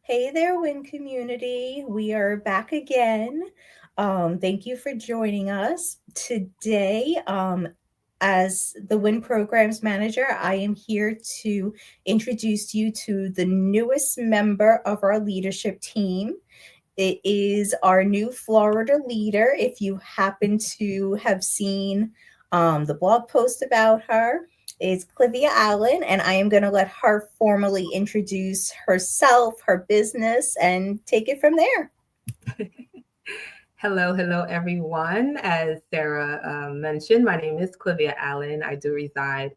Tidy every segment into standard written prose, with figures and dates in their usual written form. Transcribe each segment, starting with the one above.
Hey there, WIN community. We are back again. Thank you for joining us today. As the WIN Programs Manager, I am here to introduce you to the newest member of our leadership team. It is our new Florida leader. If you happen to have seen the blog post about her, is Clavia Allen, and I am going to let her formally introduce herself, her business, and take it from there. Hello, everyone. As Sarah mentioned, my name is Clavia Allen. I do reside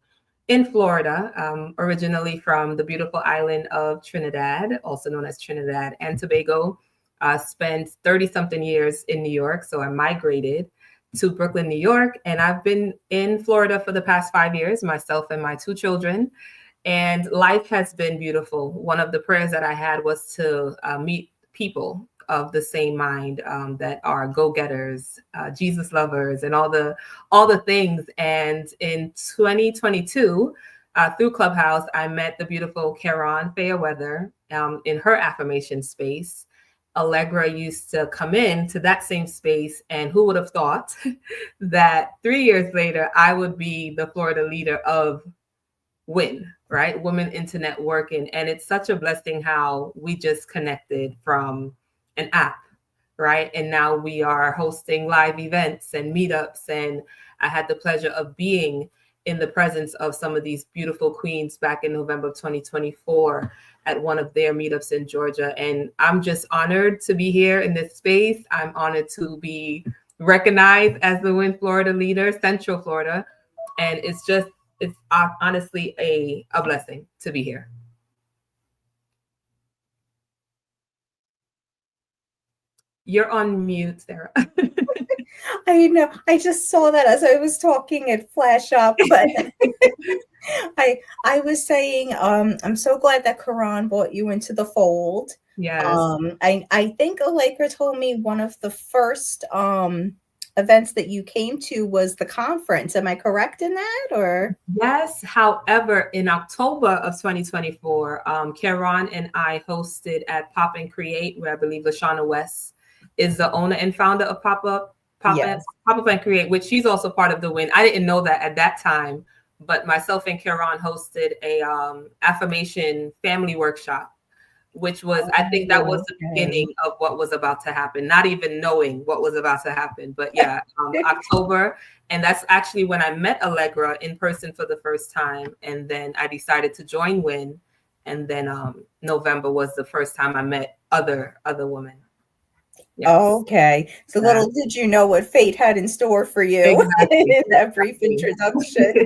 in Florida, originally from the beautiful island of Trinidad, also known as Trinidad and Tobago. Spent 30 something years in New York, so I migrated to Brooklyn, New York, and I've been in Florida for the past 5 years, myself and my two children. And life has been beautiful. One of the prayers that I had was to meet people of the same mind that are go-getters, Jesus lovers, and all the things. And in 2022, through Clubhouse, I met the beautiful Karen Fairweather in her affirmation space. Allegra used to come in to that same space, and who would have thought that 3 years later I would be the Florida leader of WIN, right? Women into Networking. And it's such a blessing how we just connected from an app, right? And now we are hosting live events and meetups. And I had the pleasure of being in the presence of some of these beautiful queens back in November of 2024 at one of their meetups in Georgia. And I'm just honored to be here in this space. I'm honored to be recognized as the WIN Florida leader, Central Florida. And it's honestly a blessing to be here. You're on mute, Sarah. I know. I just saw that as I was talking, it flashed up, but I was saying, I'm so glad that Karan brought you into the fold. Yes. I think Allegra told me one of the first events that you came to was the conference. Am I correct in that, or? Yes. However, in October of 2024, Karen and I hosted at Pop and Create, where I believe Lashana West is the owner and founder of Pop Up and Create, which she's also part of the WIN. I didn't know that at that time, but myself and Karen hosted a affirmation family workshop, which was, I think that was the beginning of what was about to happen, not even knowing what was about to happen. But yeah, October. And that's actually when I met Allegra in person for the first time. And then I decided to join WIN. And then November was the first time I met other women. Yes. Okay. So little did you know what fate had in store for you in that brief introduction.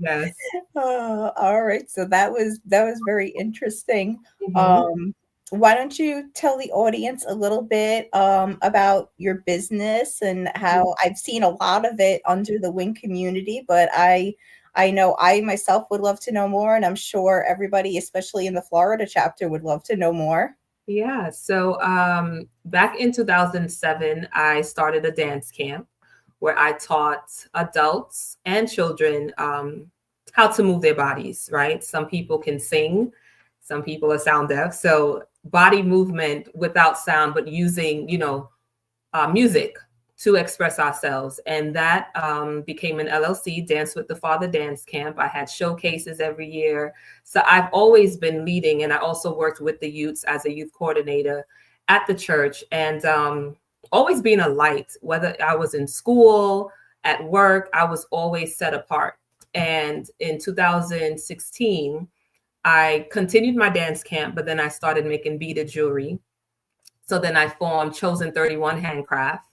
Yes. All right. So that was very interesting. Why don't you tell the audience a little bit about your business and how I've seen a lot of it under the WIN community, but I know I myself would love to know more, and I'm sure everybody, especially in the Florida chapter, would love to know more. Yeah. So back in 2007, I started a dance camp where I taught adults and children how to move their bodies, right? Some people can sing, some people are sound deaf. So body movement without sound, but using, music to express ourselves. And that became an LLC, Dance with the Father Dance Camp. I had showcases every year. So I've always been leading, and I also worked with the youths as a youth coordinator at the church, and always being a light, whether I was in school, at work, I was always set apart. And in 2016, I continued my dance camp, but then I started making beaded jewelry. So then I formed Chosen 31 Handcraft,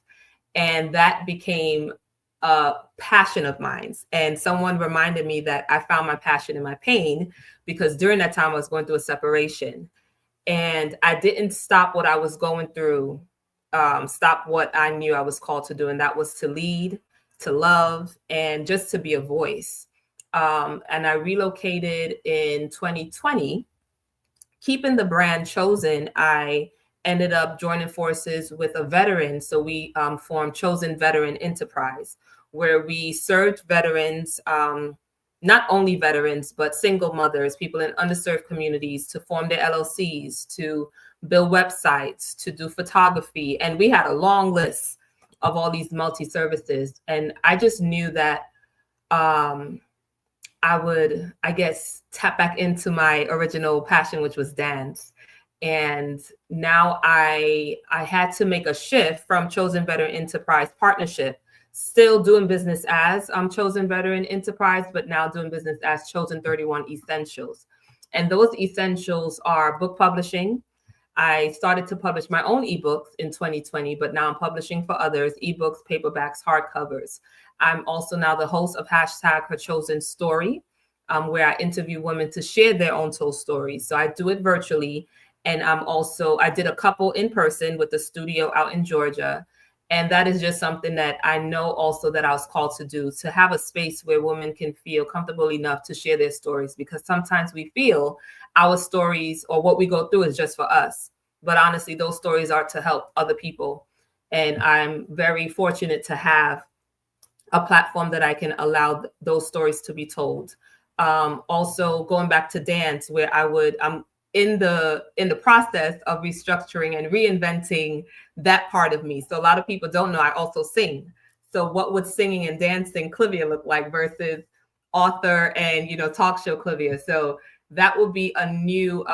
and that became a passion of mine. And someone reminded me that I found my passion in my pain, because during that time I was going through a separation, and I didn't stop what I was going through, stop what I knew I was called to do. And that was to lead, to love, and just to be a voice. And I relocated in 2020, keeping the brand Chosen. I ended up joining forces with a veteran. So we formed Chosen Veteran Enterprise, where we served veterans, not only veterans, but single mothers, people in underserved communities to form their LLCs, to build websites, to do photography. And we had a long list of all these multi services. And I just knew that um, I would, I guess, tap back into my original passion, which was dance. And now I had to make a shift from Chosen Veteran Enterprise Partnership, still doing business as Chosen Veteran Enterprise, but now doing business as Chosen 31 Essentials. And those essentials are book publishing. I started to publish my own ebooks in 2020, but now I'm publishing for others, ebooks, paperbacks, hardcovers. I'm also now the host of hashtag Her Chosen Story, where I interview women to share their own soul stories. So I do it virtually. And I did a couple in person with the studio out in Georgia. And that is just something that I know also that I was called to do, to have a space where women can feel comfortable enough to share their stories, because sometimes we feel our stories or what we go through is just for us. But honestly, those stories are to help other people. And I'm very fortunate to have a platform that I can allow those stories to be told. Also, going back to dance, where I'm in the process of restructuring and reinventing that part of me. So a lot of people don't know I also sing. So what would singing and dancing Clivia look like versus author and talk show Clivia? So that would be a new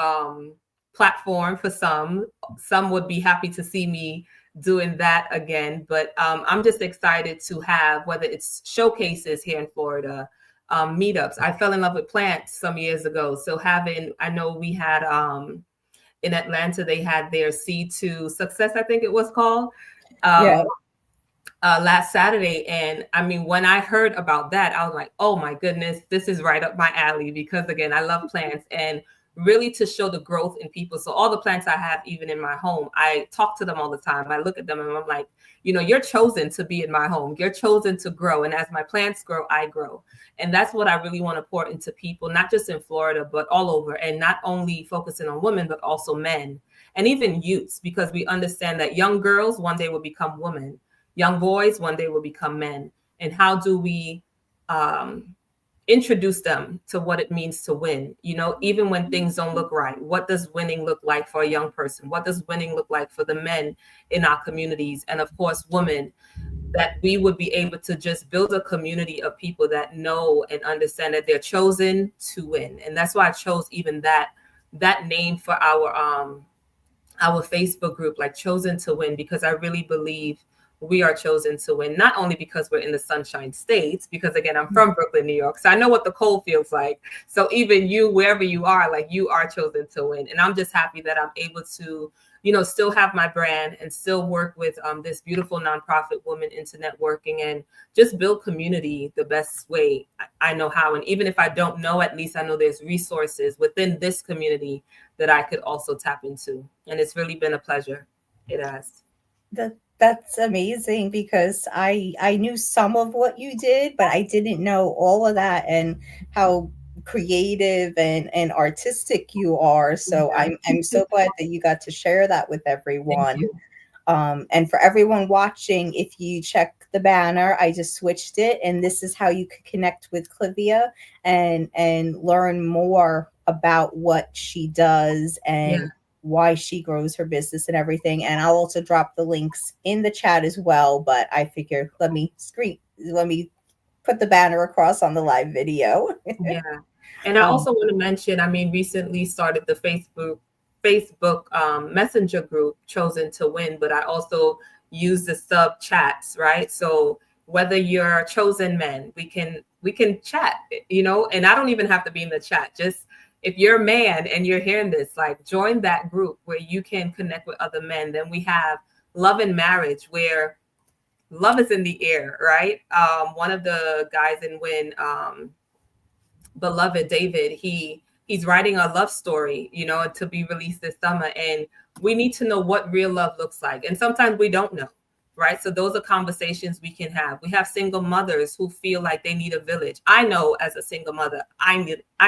platform for some. Some would be happy to see me doing that again. But I'm just excited to have, whether it's showcases here in Florida, meetups. I fell in love with plants some years ago. So I know we had in Atlanta, they had their Seed to Success, I think it was called. Yeah. Um, Last Saturday. And I mean, when I heard about that, I was like, oh my goodness, this is right up my alley, because again, I love plants and really to show the growth in people. So all the plants I have, even in my home, I talk to them all the time. I look at them and I'm like, you're chosen to be in my home. You're chosen to grow. And as my plants grow, I grow. And that's what I really want to pour into people, not just in Florida, but all over. And not only focusing on women, but also men and even youths, because we understand that young girls one day will become women. Young boys one day will become men. And how do we um, introduce them to what it means to win? Even when things don't look right, what does winning look like for a young person? What does winning look like for the men in our communities? And of course, women, that we would be able to just build a community of people that know and understand that they're chosen to win. And that's why I chose even that name for our Facebook group, like Chosen to Win, because I really believe we are chosen to win, not only because we're in the Sunshine States, because again, I'm from Brooklyn, New York, so I know what the cold feels like. So even you, wherever you are, like, you are chosen to win. And I'm just happy that I'm able to, still have my brand and still work with this beautiful nonprofit Women into Networking, and just build community the best way I know how. And even if I don't know, at least I know there's resources within this community that I could also tap into. And it's really been a pleasure. It has. That's amazing, because I knew some of what you did, but I didn't know all of that, and how creative and artistic you are. So Yeah. I'm so glad that you got to share that with Thank everyone. you. And for everyone watching, if you check the banner, I just switched it, and this is how you could connect with Clivia and learn more about what she does Yeah. and why she grows her business and everything. And I'll also drop the links in the chat as well. But I figure let me put the banner across on the live video. Yeah. And I um, also want to mention, I mean, recently started the Facebook Messenger group Chosen to Win, but I also use the sub chats, right? So whether you're chosen men, we can chat, and I don't even have to be in the chat. Just if you're a man and you're hearing this, like, join that group where you can connect with other men. Then we have Love and Marriage, where love is in the air, right? One of the guys in Win, beloved David, he's writing a love story, to be released this summer. And we need to know what real love looks like. And sometimes we don't know, right? So those are conversations we can have. We have single mothers who feel like they need a village. I know, as a single mother, I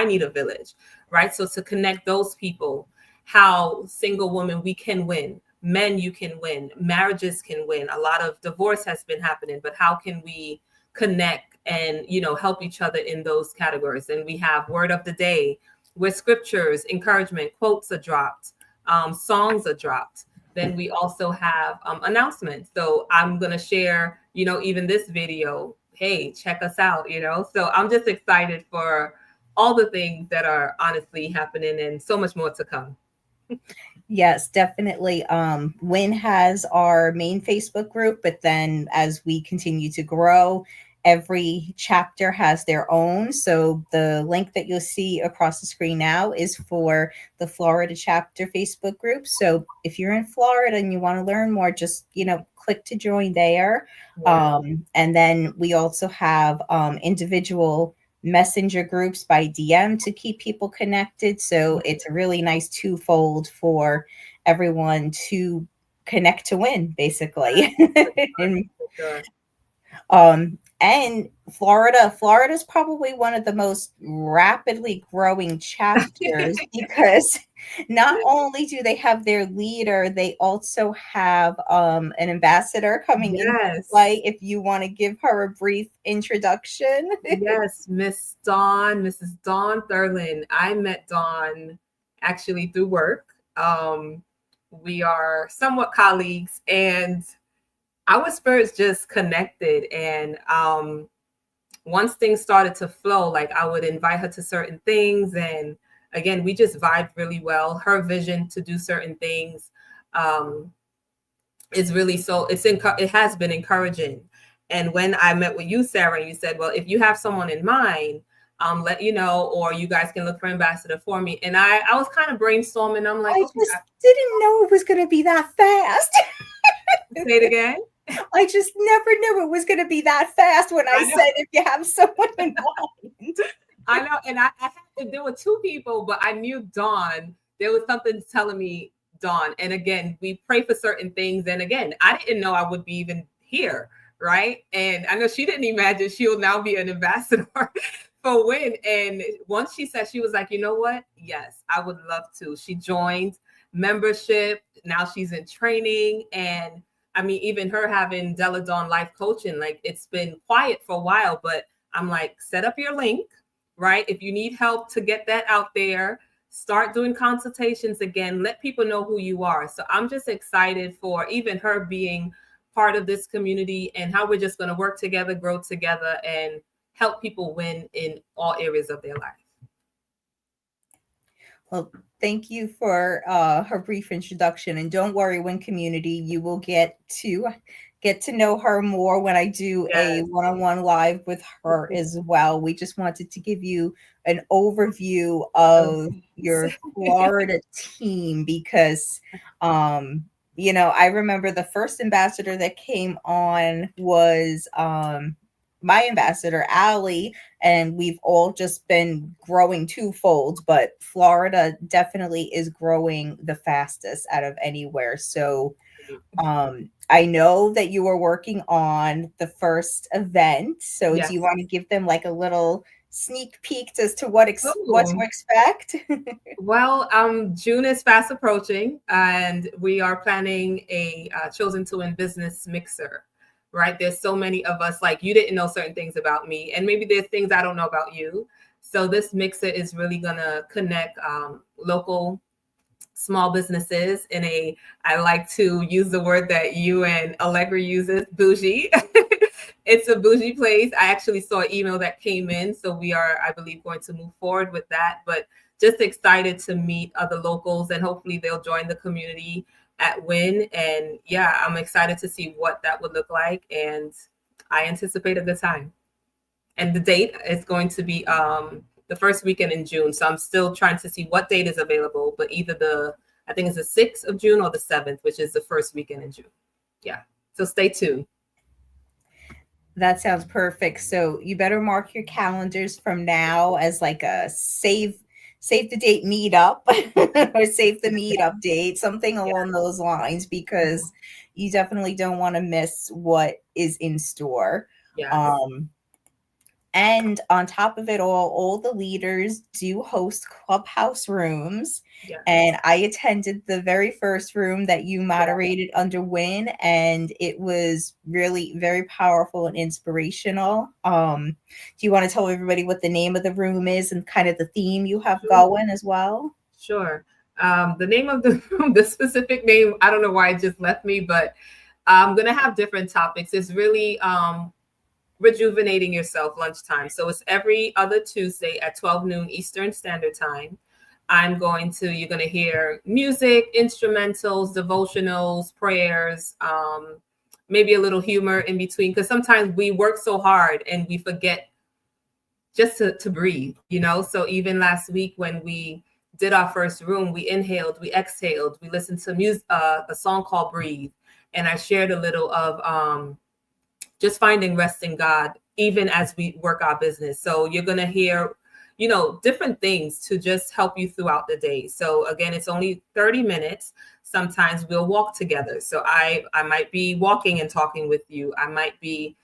need a village, right? So to connect those people, how single women, we can win. Men, you can win. Marriages can win. A lot of divorce has been happening, but how can we connect and, help each other in those categories. And we have word of the day, where scriptures, encouragement, quotes are dropped, songs are dropped. Then we also have announcements. So I'm going to share, even this video. Hey, check us out. So I'm just excited for all the things that are honestly happening and so much more to come. Yes, definitely. WIN has our main Facebook group, but then as we continue to grow, every chapter has their own. So the link that you'll see across the screen now is for the Florida chapter Facebook group. So if you're in Florida and you want to learn more, just, click to join there. Yeah. And then we also have individual messenger groups by DM to keep people connected. So it's a really nice twofold for everyone to connect to WIN, basically. and For sure. and Florida's probably one of the most rapidly growing chapters because not only do they have their leader, they also have an ambassador coming into Yes. play. If you want to give her a brief introduction. Yes, Mrs. Dawn Thurland. I met Dawn actually through work. We are somewhat colleagues, and our spirits just connected. And once things started to flow, like I would invite her to certain things, and again, we just vibed really well. Her vision to do certain things um, is really it has been encouraging. And when I met with you, Sarah, you said, well, if you have someone in mind, let you know, or you guys can look for ambassador for me. And I was kind of brainstorming. I'm like, I okay, just didn't know it was going to be that fast. say it again. I just never knew it was going to be that fast when I I know, said if you have someone in mind. I know. And there were two people, but I knew Dawn. There was something telling me Dawn. And again, we pray for certain things. And again, I didn't know I would be even here, right? And I know she didn't imagine she'll now be an ambassador for WIN. And once she said, she was like, you know what? Yes, I would love to. She joined membership. Now she's in training. And I mean, even her having Della Dawn life coaching, like it's been quiet for a while, but I'm like, set up your link, right? If you need help to get that out there, start doing consultations again. Let people know who you are. So I'm just excited for even her being part of this community and how we're just going to work together, grow together, and help people win in all areas of their life. Well, thank you for her brief introduction. And don't worry, WIN community, you will get to know her more when I do a Yes. one-on-one live with her as well. We just wanted to give you an overview of your Florida team because I remember the first ambassador that came on was my ambassador, Allie, and we've all just been growing twofold, but Florida definitely is growing the fastest out of anywhere. So I know that you were working on the first event. So do Yes. you want to give them like a little sneak peek as to what to Oh, expect? well, June is fast approaching, and we are planning a Chosen to Win business mixer. Right? There's so many of us. Like you didn't know certain things about me, and maybe there's things I don't know about you. So this mixer is really gonna connect local small businesses in a, I like to use the word that you and Allegra uses, bougie. It's a bougie place. I actually saw an email that came in. So we are, I believe, going to move forward with that. But just excited to meet other locals and hopefully they'll join the community at WIN. And yeah, I'm excited to see what that would look like. And I anticipate a good time. And the date is going to be the first weekend in June. So I'm still trying to see what date is available, but either I think it's the 6th of June or the 7th, which is the first weekend in June. Yeah. So stay tuned. That sounds perfect. So you better mark your calendars from now as like a save the date meetup or save the meetup date, something Yeah. along those lines, because you definitely don't want to miss what is in store. Yes. Um, And on top of it all the leaders do host clubhouse rooms. Yeah. And I attended the very first room that you Yeah. moderated under W.I.N, and it was really very powerful and inspirational. Do you want to tell everybody what the name of the room is and kind of the theme you have Sure. going as well? Sure. The name of the the specific name, I don't know why it just left me, but I'm gonna have different topics. It's really rejuvenating yourself lunchtime. So it's every other Tuesday at 12 noon Eastern Standard Time. You're going to hear music, instrumentals, devotionals, prayers, maybe a little humor in between. Because sometimes we work so hard and we forget just to breathe, you know? So even last week when we did our first room, we inhaled, we exhaled, we listened to music, a song called Breathe. And I shared a little of, just finding rest in God, even as we work our business. So you're going to hear, different things to just help you throughout the day. So again, it's only 30 minutes. Sometimes we'll walk together. So I might be walking and talking with you. I might be,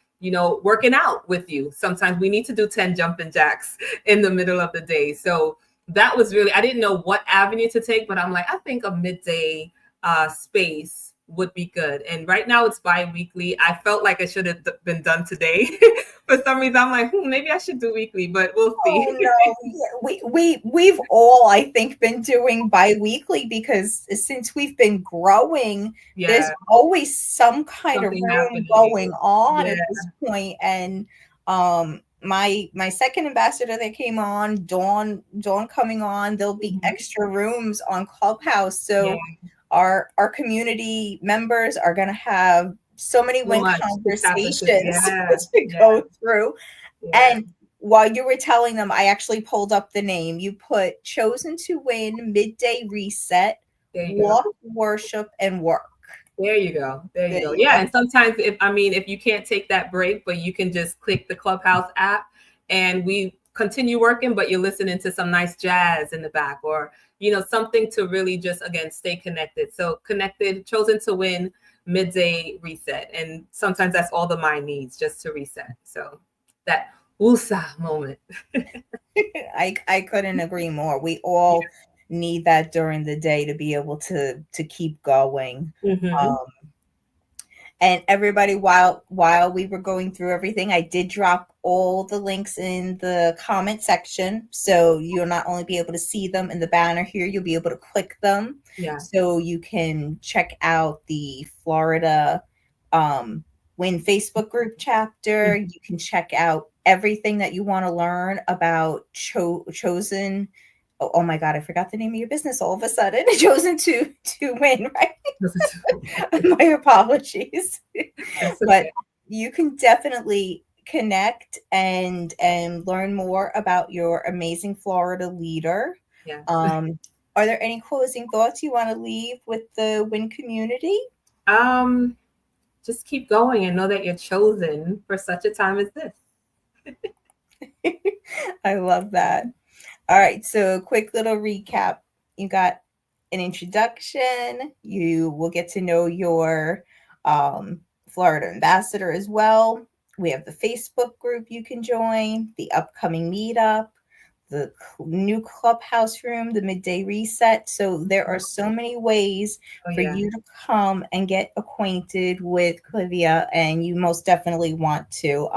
working out with you. Sometimes we need to do 10 jumping jacks in the middle of the day. So that was really, I didn't know what avenue to take, but I'm like, I think a midday space would be good. And right now it's bi-weekly. I felt like it should have been done today. For some reason, I'm like, maybe I should do weekly, but we'll see. Oh no, we've all, I think, been doing bi-weekly because since we've been growing, there's Yeah, always some kind of something room happening. going on Yeah, at this point. And my second ambassador that came on, Dawn coming on, there'll be mhm. extra rooms on Clubhouse. Yeah, So our community members are gonna have so many so win much to tap into. conversations Yeah, to yeah, go through. yeah. And while you were telling them, I actually pulled up the name. You put Chosen to Win, Midday Reset, There you go. Walk, Worship, and Work. There you go. There you There go. you Yeah, go. and sometimes if you can't take that break, but you can just click the Clubhouse app and we continue working, but you're listening to some nice jazz in the back or something to really just again stay connected. So connected, chosen to win, midday reset. And sometimes that's all the mind needs, just to reset. So that woosah moment. I couldn't agree more. We all need that during the day to be able to keep going. Mm-hmm. Um, and everybody, while we were going through everything, I did drop all the links in the comment section, so you'll not only be able to see them in the banner here, you'll be able to click them, Yeah. so you can check out the Florida W.I.N Facebook group chapter. Mm-hmm. You can check out everything that you want to learn about chosen. Oh my God, I forgot the name of your business all of a sudden. Chosen to win, right? My apologies. That's But okay. you can definitely connect and learn more about your amazing Florida leader. Yeah. Um, are there any closing thoughts you want to leave with the W.I.N community? Um, just keep going and know that you're chosen for such a time as this. I love that. All right, so quick little recap. You got an introduction. You will get to know your Florida ambassador as well. We have the Facebook group you can join, the upcoming meetup, the new clubhouse room, the midday reset. So there are so many ways Oh for yeah. you to come and get acquainted with Clavia, and you most definitely want to.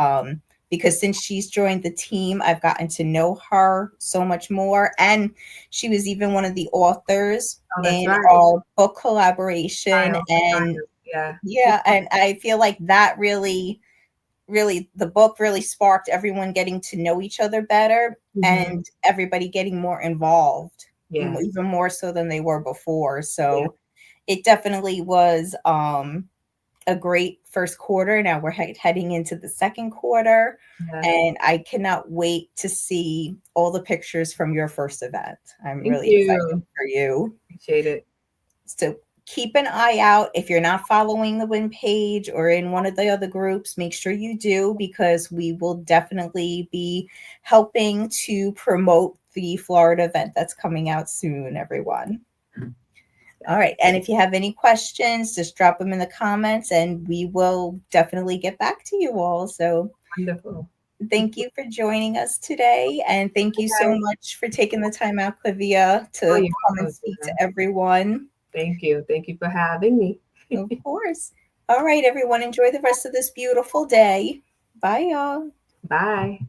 Because since she's joined the team, I've gotten to know her so much more. And she was even one of the authors Oh, that's in right. our book collaboration. Finals, And finals. Yeah. yeah, and I feel like that really the book really sparked everyone getting to know each other better Mm-hmm. and everybody getting more involved, Yeah. even more so than they were before. Yeah. So it definitely was a great first quarter. Now we're heading into the second quarter, Yeah. and I cannot wait to see all the pictures from your first event. I'm Thank really excited you. for you. Appreciate it. So keep an eye out. If you're not following the W.I.N page or in one of the other groups, make sure you do, because we will definitely be helping to promote the Florida event that's coming out soon, everyone. All right. And if you have any questions, just drop them in the comments and we will definitely get back to you all. So Wonderful. Thank you for joining us today. And thank you so Bye. much for taking the time out, Clivia, Oh, to you're come and welcome, speak Tina. to everyone. Thank you. Thank you for having me. Of course. All right, everyone, enjoy the rest of this beautiful day. Bye, y'all. Bye.